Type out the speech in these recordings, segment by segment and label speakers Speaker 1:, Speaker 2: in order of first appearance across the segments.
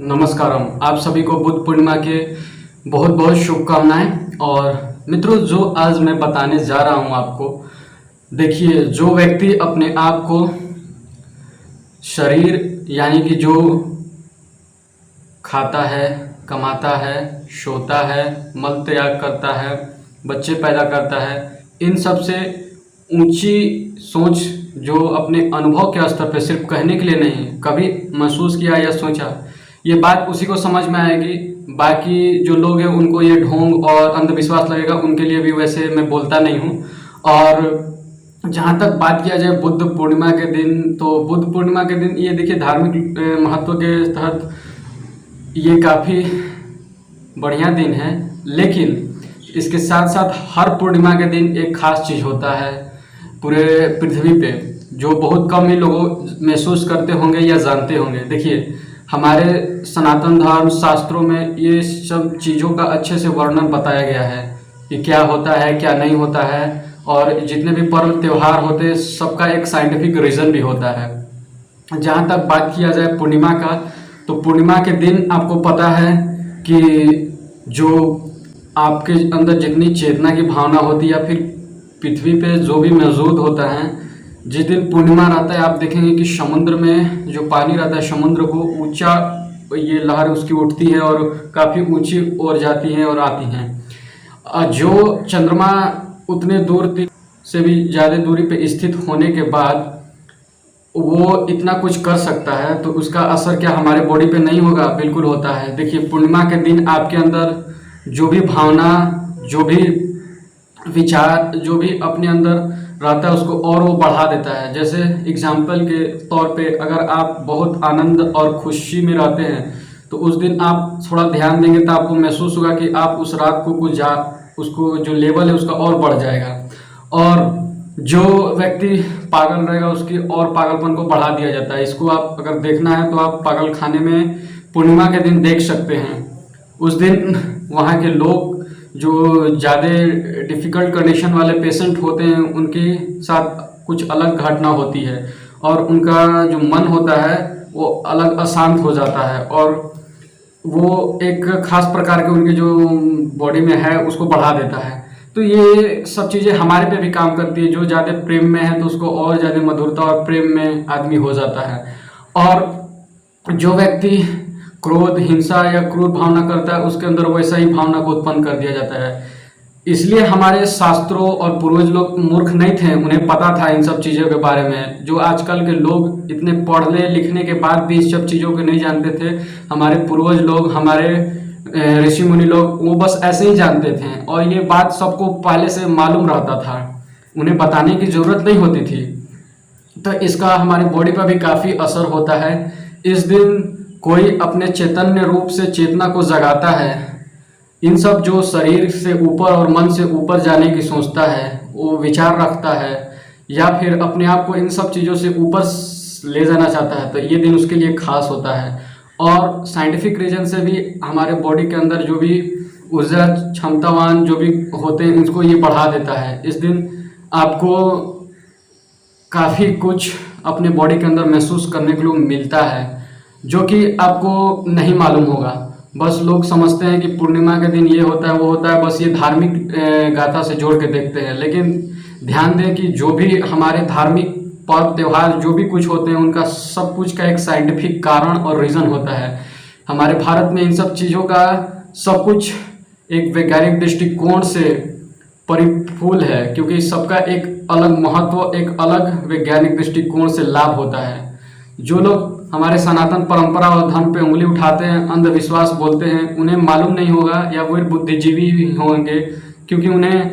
Speaker 1: नमस्कारम। आप सभी को बुद्ध पूर्णिमा के बहुत बहुत शुभकामनाएं। और मित्रों, जो आज मैं बताने जा रहा हूं आपको, देखिए, जो व्यक्ति अपने आप को शरीर यानी कि जो खाता है, कमाता है, सोता है, मल त्याग करता है, बच्चे पैदा करता है, इन सब से ऊंची सोच जो अपने अनुभव के स्तर पे, सिर्फ कहने के लिए नहीं, कभी महसूस किया या सोचा, ये बात उसी को समझ में आएगी। बाकी जो लोग हैं उनको ये ढोंग और अंधविश्वास लगेगा, उनके लिए भी वैसे मैं बोलता नहीं हूँ। और जहाँ तक बात किया जाए बुद्ध पूर्णिमा के दिन, तो बुद्ध पूर्णिमा के दिन ये देखिए, धार्मिक महत्व के तहत ये काफ़ी बढ़िया दिन है। लेकिन इसके साथ साथ हर पूर्णिमा के दिन एक खास चीज़ होता है पूरे पृथ्वी पे, जो बहुत कम ही लोग महसूस करते होंगे या जानते होंगे। देखिए, हमारे सनातन धर्म शास्त्रों में ये सब चीज़ों का अच्छे से वर्णन बताया गया है कि क्या होता है, क्या नहीं होता है। और जितने भी पर्व त्यौहार होते हैं, सबका एक साइंटिफिक रीज़न भी होता है। जहाँ तक बात किया जाए पूर्णिमा का, तो पूर्णिमा के दिन आपको पता है कि जो आपके अंदर जितनी चेतना की भावना होती है, या फिर पृथ्वी पे जो भी मौजूद होता है, जिस दिन पूर्णिमा रहता है, आप देखेंगे कि समुद्र में जो पानी रहता है, समुद्र को ऊंचा ये लहर उसकी उठती है और काफ़ी ऊंची ओर जाती है और आती हैं। जो चंद्रमा उतने दूर से भी ज़्यादा दूरी पे स्थित होने के बाद वो इतना कुछ कर सकता है, तो उसका असर क्या हमारे बॉडी पे नहीं होगा? बिल्कुल होता है। देखिए, पूर्णिमा के दिन आपके अंदर जो भी भावना, जो भी विचार, जो भी अपने अंदर रहता है, उसको और वो बढ़ा देता है। जैसे एग्जाम्पल के तौर पे, अगर आप बहुत आनंद और खुशी में रहते हैं, तो उस दिन आप थोड़ा ध्यान देंगे तो आपको महसूस होगा कि आप उस रात को उसको जो लेवल है उसका और बढ़ जाएगा। और जो व्यक्ति पागल रहेगा, उसकी और पागलपन को बढ़ा दिया जाता है। इसको आप अगर देखना है तो आप पागल खाने में पूर्णिमा के दिन देख सकते हैं। उस दिन वहाँ के लोग जो ज़्यादा डिफ़िकल्ट कंडीशन वाले पेशेंट होते हैं, उनके साथ कुछ अलग घटना होती है और उनका जो मन होता है वो अलग अशांत हो जाता है, और वो एक खास प्रकार के उनके जो बॉडी में है उसको बढ़ा देता है। तो ये सब चीज़ें हमारे पे भी काम करती है। जो ज़्यादा प्रेम में है तो उसको और ज़्यादा मधुरता और प्रेम में आदमी हो जाता है। और जो व्यक्ति क्रोध, हिंसा या क्रूर भावना करता है, उसके अंदर वैसा ही भावना को उत्पन्न कर दिया जाता है। इसलिए हमारे शास्त्रों और पूर्वज लोग मूर्ख नहीं थे, उन्हें पता था इन सब चीज़ों के बारे में। जो आजकल के लोग इतने पढ़ने लिखने के बाद भी इस सब चीज़ों को नहीं जानते थे, हमारे पूर्वज लोग, हमारे ऋषि मुनि लोग, वो बस ऐसे ही जानते थे। और ये बात सबको पहले से मालूम रहता था, उन्हें बताने की ज़रूरत नहीं होती थी। तो इसका हमारी बॉडी पर भी काफ़ी असर होता है। इस दिन कोई अपने चैतन्य रूप से चेतना को जगाता है। इन सब जो शरीर से ऊपर और मन से ऊपर जाने की सोचता है, वो विचार रखता है, या फिर अपने आप को इन सब चीज़ों से ऊपर ले जाना चाहता है, तो ये दिन उसके लिए खास होता है। और साइंटिफिक रीजन से भी हमारे बॉडी के अंदर जो भी ऊर्जा क्षमतावान जो भी होते हैं, उनको ये बढ़ा देता है। इस दिन आपको काफ़ी कुछ अपने बॉडी के अंदर महसूस करने के लिए मिलता है, जो कि आपको नहीं मालूम होगा। बस लोग समझते हैं कि पूर्णिमा के दिन ये होता है, वो होता है, बस ये धार्मिक गाथा से जोड़ के देखते हैं। लेकिन ध्यान दें कि जो भी हमारे धार्मिक पर्व त्यौहार जो भी कुछ होते हैं, उनका सब कुछ का एक साइंटिफिक कारण और रीज़न होता है। हमारे भारत में इन सब चीज़ों का सब कुछ एक वैज्ञानिक दृष्टिकोण से परिपूर्ण है, क्योंकि सबका एक अलग महत्व, एक अलग वैज्ञानिक दृष्टिकोण से लाभ होता है। जो लोग हमारे सनातन परंपरा और धर्म पे उंगली उठाते हैं, अंधविश्वास बोलते हैं, उन्हें मालूम नहीं होगा, या वो बुद्धिजीवी होंगे, क्योंकि उन्हें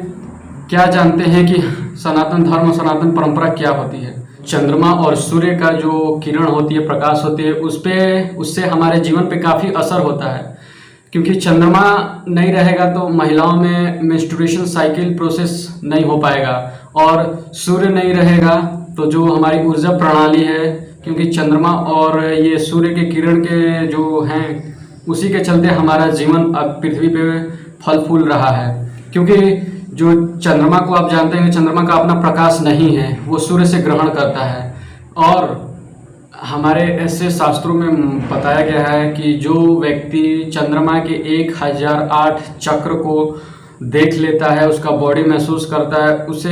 Speaker 1: क्या जानते हैं कि सनातन धर्म और सनातन परंपरा क्या होती है। चंद्रमा और सूर्य का जो किरण होती है, प्रकाश होती है, उससे हमारे जीवन पे काफ़ी असर होता है। क्योंकि चंद्रमा नहीं रहेगा तो महिलाओं में मेंस्ट्रुएशन साइकिल प्रोसेस नहीं हो पाएगा, और सूर्य नहीं रहेगा तो जो हमारी ऊर्जा प्रणाली है, क्योंकि चंद्रमा और ये सूर्य के किरण के जो हैं, उसी के चलते हमारा जीवन अब पृथ्वी पे फल फूल रहा है। क्योंकि जो चंद्रमा को आप जानते हैं, चंद्रमा का अपना प्रकाश नहीं है, वो सूर्य से ग्रहण करता है। और हमारे ऐसे शास्त्रों में बताया गया है कि जो व्यक्ति चंद्रमा के 1008 चक्र को देख लेता है, उसका बॉडी महसूस करता है, उसे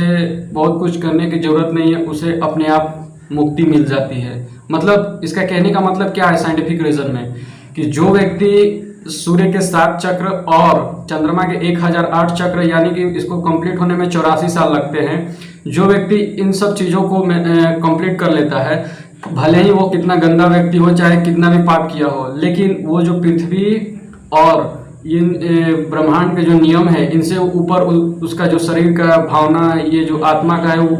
Speaker 1: बहुत कुछ करने की ज़रूरत नहीं है, उसे अपने आप मुक्ति मिल जाती है। मतलब इसका कहने का मतलब क्या है साइंटिफिक रीज़न में, कि जो व्यक्ति सूर्य के 7 चक्र और चंद्रमा के 1008 चक्र, यानी कि इसको कंप्लीट होने में 84 साल लगते हैं, जो व्यक्ति इन सब चीज़ों को कंप्लीट कर लेता है, भले ही वो कितना गंदा व्यक्ति हो, चाहे कितना भी पाप किया हो, लेकिन वो जो पृथ्वी और इन ब्रह्मांड के जो नियम है, इनसे ऊपर उसका जो शरीर का भावना, ये जो आत्मा का है, वो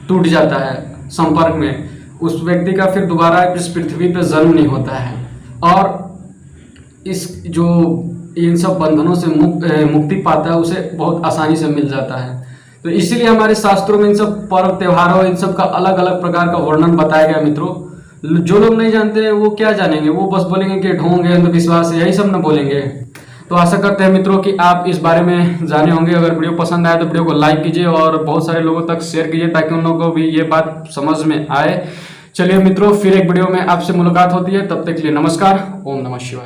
Speaker 1: टूट जाता है संपर्क में। उस व्यक्ति का फिर दोबारा इस पृथ्वी पर जन्म नहीं होता है और इस जो इन सब बंधनों से मुक्ति पाता है, उसे बहुत आसानी से मिल जाता है। तो इसीलिए हमारे शास्त्रों में इन सब पर्व त्योहारों, इन सब का अलग अलग प्रकार का वर्णन बताया गया मित्रों। जो लोग नहीं जानते वो क्या जानेंगे, वो बस बोलेंगे कि ढोंग है, अंधविश्वास है, यही सब न बोलेंगे। तो आशा करते हैं मित्रों कि आप इस बारे में जाने होंगे। अगर वीडियो पसंद आए तो वीडियो को लाइक कीजिए और बहुत सारे लोगों तक शेयर कीजिए, ताकि उन लोगों को भी ये बात समझ में आए। चलिए मित्रों, फिर एक वीडियो में आपसे मुलाकात होती है, तब तक के लिए नमस्कार। ओम नमः शिवाय।